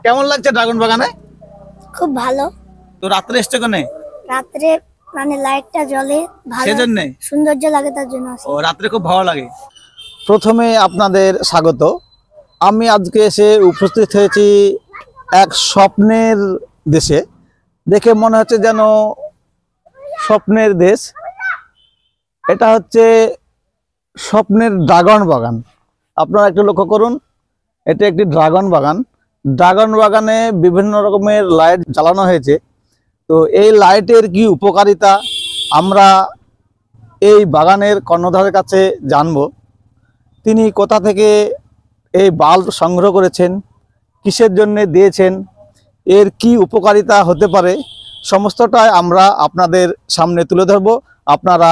কেমন লাগছে ড্রাগন বাগানে? খুব ভালো। তো রাত্রে এসছে কোনে? রাত্রে মানে লাইটটা জ্বলে ভালো, সেজন্য সৌন্দর্য লাগে তার জন্য আসি। ও রাত্রে খুব ভালো লাগে। প্রথমে আপনাদের স্বাগত। আমি আজকে এসে উপস্থিত হয়েছি এক স্বপ্নের দেশে। দেখে মনে হচ্ছে যেন স্বপ্নের দেশ। এটা হচ্ছে স্বপ্নের ড্রাগন বাগান। আপনারা একটু লক্ষ্য করুন, এটা একটি ড্রাগন বাগান। ড্রাগন বাগানে বিভিন্ন রকমের লাইট জ্বালানো হয়েছে। তো এই লাইটের কি উপকারিতা আমরা এই বাগানের কর্ণধারের কাছে জানব। তিনি কোথা থেকে এই বাল্ব সংগ্রহ করেছেন, কিসের জন্য দিয়েছেন, এর কি উপকারিতা হতে পারে, সমস্তটাই আমরা আপনাদের সামনে তুলে ধরব। আপনারা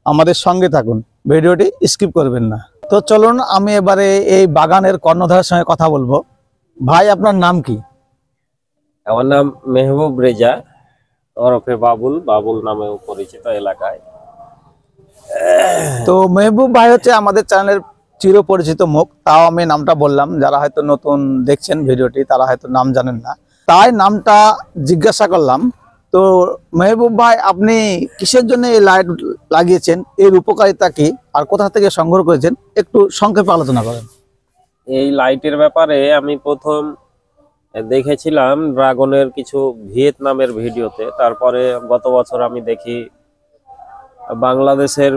আমাদের সঙ্গে থাকুন, ভিডিওটি স্কিপ করবেন না। তো চলুন আমি এবারে এই বাগানের কর্ণধারের সঙ্গে কথা বলবো। ভাই, আপনার নাম কি? আমার নাম মেহবুব রেজা, ওরফে বাবুল। বাবুল নামেও পরিচিত এলাকায়। তো মেহবুব ভাই হচ্ছে আমাদের চ্যানেলের চিরপরিচিত মুখ। তাও আমি নামটা বললাম, যারা হয়তো নতুন দেখছেন ভিডিওটি তারা হয়তো নাম জানেন না, তাই নামটা জিজ্ঞাসা করলাম। তো মেহবুব ভাই, আপনি কিসের জন্য এই লাইট লাগিয়েছেন, এর উপকারিতা কি, আর কোথা থেকে সংগ্রহ করেছেন, একটু সংক্ষেপে আলোচনা করেন। এই লাইটের ব্যাপারে আমি প্রথম দেখেছিলাম ড্রাগনের কিছু ভিয়েতনামের ভিডিওতে। তারপরে গত বছর আমি দেখি বাংলাদেশের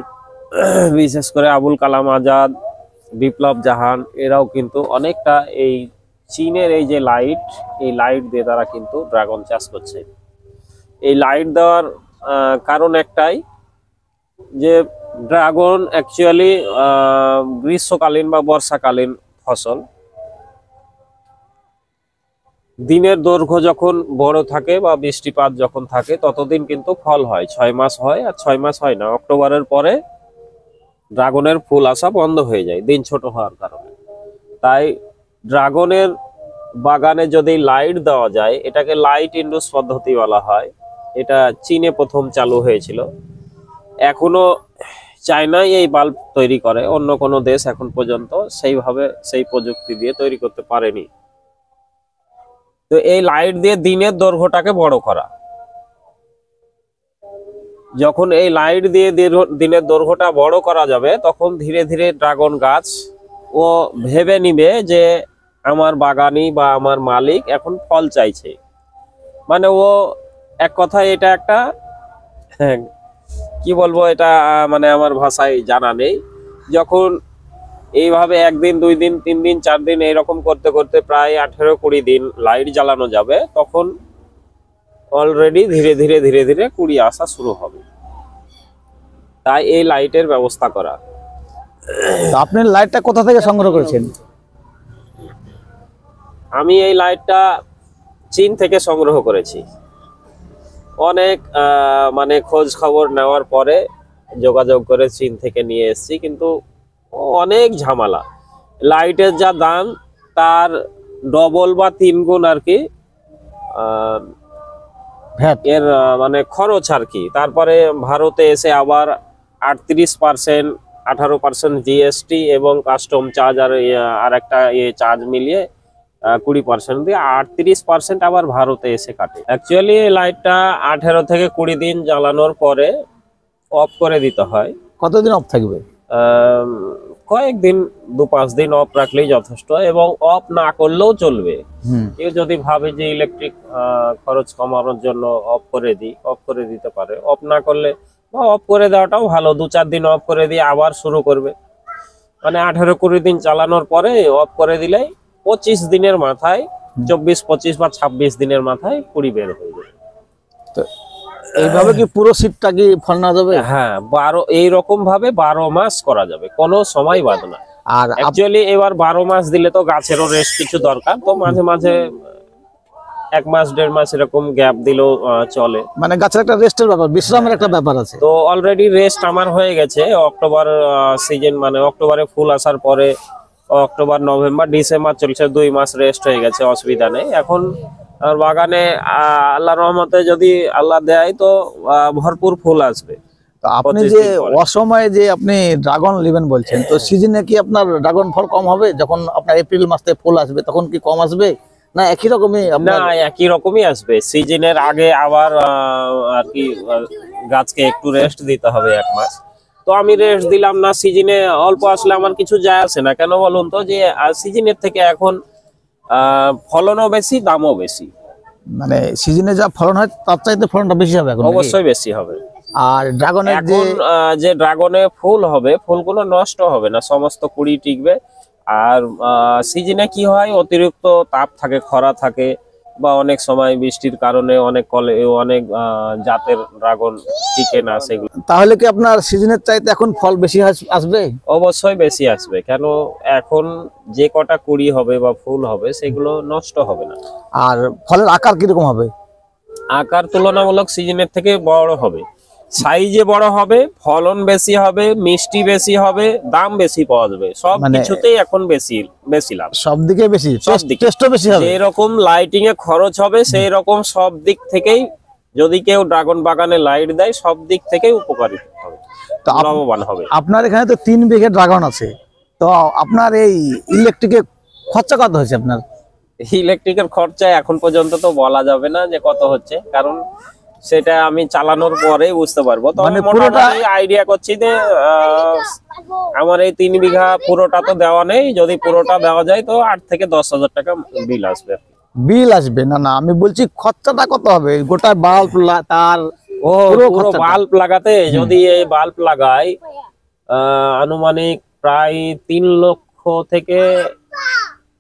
বিশেষ করে আবুল কালাম আজাদ, বিপ্লব জাহান, এরাও কিন্তু অনেকটা এই চীনের এই যে লাইট, এই লাইট দিয়ে তারা কিন্তু ড্রাগন চাষ করছে। এই লাইট দেওয়ার কারণ একটাই, যে ড্রাগন অ্যাকচুয়ালি গ্রীষ্মকালীন বা বর্ষাকালীন ফসল। দিনের দৈর্ঘ্য যখন বড় থাকে বা বৃষ্টিপাত যখন থাকে ততদিন কিন্তু ফল হয়, 6 মাস হয়। আর 6 মাস হয় না, অক্টোবরের পরে ড্রাগনের ফুল আসা বন্ধ হয়ে যায় দিন ছোট হওয়ার কারণে। তাই ড্রাগনের বাগানে যদি লাইট দেওয়া যায়, এটাকে লাইট ইন্ডুস পদ্ধতি বলা হয়। এটা চীনে প্রথম চালু হয়েছিল। এখনো চায়নাই এই বাল্ব তৈরি করে, অন্য কোনো দেশ এখন পর্যন্ত সেইভাবে সেই প্রযুক্তি দিয়ে তৈরি করতে পারেনি। তো এই লাইট দিয়ে দিনের দৈর্ঘ্যটাকে বড় করা, যখন এই লাইট দিয়ে দিনের দৈর্ঘ্যটা বড় করা যাবে, তখন ধীরে ধীরে ড্রাগন গাছ ও ভেবে নিবে যে আমার বাগানি বা আমার মালিক এখন ফল চাইছে। মানে ও এক কথায় এটা একটা কি বলবো, এটা মানে আমার ভাষায় জানা নেই। যখন এইভাবে 1 দিন 2 দিন 3 দিন 4 দিন এইরকম করতে করতে প্রায় 18-20 দিন লাইট জ্বালানো যাবে, তখন অলরেডি ধীরে ধীরে ধীরে ধীরে কুড়ি আসা শুরু হবে। তাই এই লাইটের ব্যবস্থা করা। আপনি লাইটটা কোথা থেকে সংগ্রহ করেছেন? আমি এই লাইটটা চীন থেকে সংগ্রহ করেছি। অনেক মানে খোঁজ খবর নেওয়ার পরে যোগাযোগ করে চীন থেকে নিয়ে এসেছি, কিন্তু অনেক ঝামেলা। লাইটের যা দাম তার ডবল বা 3 গুণ আর কি এর মানে খরচ আর কি। তারপরে ভারতে এসে আবার 38%, 18% জিএসটি এবং কাস্টম চার্জ আর একটা চার্জ মিলিয়ে 20% দিয়ে 38% আবার ভারতে এসে কাটে। অ্যাকচুয়ালি লাইটটা 18 থেকে 20 দিন জ্বালানোর পরে অফ করে দিতে হয়। কতদিন অফ থাকবে? কয়েকদিন, 2-5 দিন অফ রাখলেই যথেষ্ট, এবং অফ না করলেও চলবে। কেউ যদি ভাবে যে ইলেকট্রিক খরচ কমানোর জন্য অফ করে দিই, অফ করে দিতে পারে। অফ না করলে বা অফ করে দেওয়াটাও ভালো, 2-4 দিন অফ করে দিয়ে আবার শুরু করবে। মানে 18-20 দিন চালানোর পরে অফ করে দিলেই 25 দিনের মাথায়, 24-25 বা 26 দিনের মাথায় কুড়ি বের হয়ে যাবে। তো এইভাবে কি পুরো শীতটা কি ফল না যাবে? হ্যাঁ, 12 এইরকম ভাবে 12 মাস করা যাবে, কোনো সময় বাদ না। আর অ্যাকচুয়ালি এবার 12 মাস দিলে তো গাছেরও রেস্ট কিছু দরকার, তো মাঝে মাঝে 1 মাস 1.5 মাস এরকম গ্যাপ দিলেও চলে। মানে গাছের একটা রেস্টের ব্যাপার, বিশ্রামের একটা ব্যাপার আছে। তো অলরেডি রেস্ট আমার হয়ে গেছে। অক্টোবর সিজন, মানে অক্টোবরে ফুল আসার পরে অক্টোবর, নভেম্বর, ডিসেম্বর চলছে, 2 মাস রেস্ট হয়ে গেছে, অসুবিধা নেই। এখন আর বাগানে আল্লাহর রহমতে যদি আল্লাহ দেয় তো ভরপুর ফুল আসবে। তো আপনি যে অসময়ে যে আপনি ড্রাগন নেবেন বলছেন, তো সিজনে কি আপনার ড্রাগন ফল কম হবে? যখন আপনার এপ্রিল মাসে ফুল আসবে তখন কি কম আসবে, না একই রকমই না, আপনার? একই রকমই আসবে। সিজনের আগে আবার আর কি গাছকে একটু রেস্ট দিতে হবে 1 মাস। তো আমি রেস্ট দিলাম না, সিজনে অল্প আসলে আমার কিছু যায় আসে না। কেন বলুন তো, যে সিজনের থেকে এখন ফলনও বেশি, দামও বেশি। মানে সিজনে যা ফলন হয় তার চাইতে ফলনটা বেশি হবে এখন নাকি? অবশ্যই বেশি হবে। আর ড্রাগনের যে এখন যে ড্রাগনে ফুল হবে, ফুলগুলো নষ্ট হবে না, সমস্ত কুড়ি টিকবে। আর সিজনে কি হয়, অতিরিক্ত তাপ থাকে, খরা থাকে, বা অনেক সময় বৃষ্টির কারণে অনেক জাতের ড্রাগন টিকে না সেগুলো। তাহলে কি আপনার সিজনের চাইতে এখন ফল বেশি আসবে? অবশ্যই বেশি আসবে। কেন, এখন যে কটা কুড়ি হবে বা ফুল হবে সেগুলো নষ্ট হবে না। আর ফলের আকার কিরকম হবে? আকার তুলনামূলক সিজনের থেকে বড় হবে, সাইজে বড় হবে, ফলন বেশি হবে, মিষ্টি বেশি হবে, দাম বেশি পাওয়া যাবে। সব মানে কিছুতেই এখন বেশি বেশি লাভ। সব দিকে বেশি, সব দিকে। টেস্টও বেশি হবে। যেরকম লাইটিং এ খরচ হবে, সেই রকম সব দিক থেকেই যদি কেউ ড্রাগন বাগানে লাইট দেয়, সব দিক থেকেই উপকারিত হবে, তো লাভবান হবে। আপনার এখানে তো 3 বিঘে ড্রাগন আছে, তো আপনার এই ইলেকট্রিকের খরচা কত হয়েছে আপনার? ইলেকট্রিকের খরচা এখন পর্যন্ত তো বলা যাবে না যে কত হচ্ছে, কারণ সেটা আমি চালানোর পরেই বুঝতে পারবো। তো মানে আমি মোটামুটি আইডিয়া করছি যে আমার এই 3 বিঘা পুরোটা তো দেওয়া নেই, যদি পুরোটা দেওয়া যায় তো 8 থেকে 10,000 টাকা বিল আসবে। বিল আসবে? না না, আমি বলছি খরচাটা কত হবে, গোটা বাল্ব তার ও পুরো পুরো খরচাটা? বাল্ব লাগাতে, যদি এই বাল্ব লাগাই, আনুমানিক প্রায় 3 লক্ষ থেকে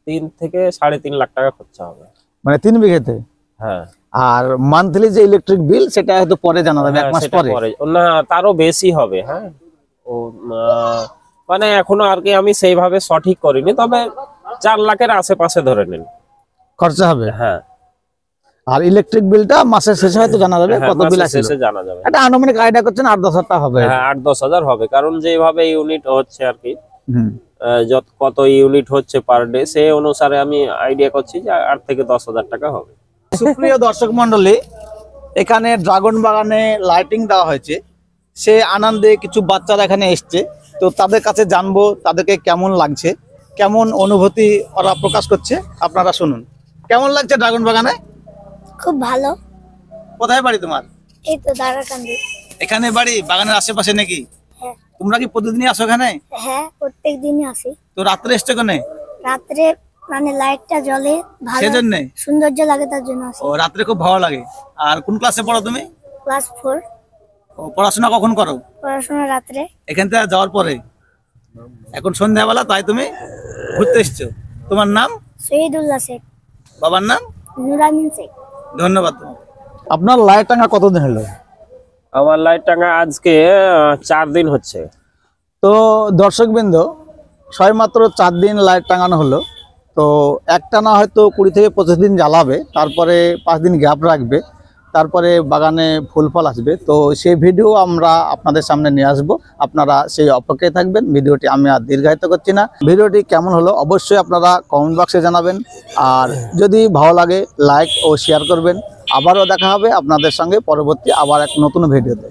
3 থেকে 3.5 লাখ টাকা খরচা হবে। মানে 3 বিঘেতে? হ্যাঁ। আর মান্থলি যে ইলেকট্রিক বিল সেটা হয়তো পরে জানা যাবে, 1 মাস সেটা পরে? পরে না, তারও বেশি হবে। হ্যাঁ, ও মানে এখনো আর কি আমি সেইভাবে সঠিক করিনি, তবে 4 লাখের আশেপাশে ধরে নিন খরচা হবে। হ্যাঁ। আর ইলেকট্রিক বিলটা মাসের শেষে হয়তো জানা যাবে হ্যাঁ, কত বিল মাসের আসছে। শেষে জানা যাবে। এটা আনুমানিক আইডিয়া করছেন 8-10 হাজার হবে? হ্যাঁ, 8-10 হাজার হবে, কারণ যেভাবে ইউনিট হচ্ছে আর কি, হুম। কত ইউনিট হচ্ছে পার ডে, সেই অনুসারে আমি আইডিয়া করছি যে 8 থেকে 10,000 টাকা হবে। সুপ্রিয় দর্শক মন্ডলী, এখানে ড্রাগন বাগানে লাইটিং দেওয়া হয়েছে, সে আনন্দে কিছু বাচ্চারা এখানে এসছে। তো তাদের কাছে জানবো তাদেরকে কেমন লাগছে, কেমন অনুভূতি ওরা প্রকাশ করছে, আপনারা শুনুন। কেমন লাগছে ড্রাগন বাগানে? খুব ভালো। কোথায় বাড়ি তোমার? এই তো দারাকান্দি। এখানে বাড়ি, বাগানের আশেপাশে নাকি? হ্যাঁ। তোমরা কি প্রতিদিনই আসো এখানে? হ্যাঁ, প্রত্যেক দিনই আসি। তো রাত্রে এসছো কেনে? রাত্রে মানে লাইটটা জ্বলে ভালো, সেজন্যে? সৌন্দর্য লাগে তার জন্য আসি। ও, রাত্রে খুব ভালো লাগে। আর কোন ক্লাসে পড়ো তুমি? ক্লাস 4। ও, পড়াশোনা কখন করো? পড়াশোনা রাত্রে। এখান থেকে যাওয়ার পরে? এখন সন্ধ্যাবেলা, তাই তুমি ঘুরতে এসছো। তোমার নাম? শহীদুল্লাহ শেখ। বাবার নাম? নুরামিন শেখ। ধন্যবাদ তোমাকে। আপনার লাইট টাঙ্গা কতদিন হলো? আমার লাইট টাঙ্গা আজকে 4 দিন হচ্ছে। তো দর্শকবৃন্দ, মাত্র 4 দিন লাইট টাঙানো হলো। তো একটানা হয়তো 20 থেকে 25 দিন জ্বালাবে, তারপরে 5 দিন গ্যাপ রাখবে, তারপরে বাগানে ফুল ফল আসবে। তো সেই ভিডিও আমরা আপনাদের সামনে নিয়ে আসবো, আপনারা সেই অপেক্ষায় থাকবেন। ভিডিওটি আমি আর দীর্ঘায়িত করছি না। ভিডিওটি কেমন হলো অবশ্যই আপনারা কমেন্ট বক্সে জানাবেন, আর যদি ভালো লাগে লাইক ও শেয়ার করবেন। আবারও দেখা হবে আপনাদের সঙ্গে পরবর্তী আবার এক নতুন ভিডিওতে।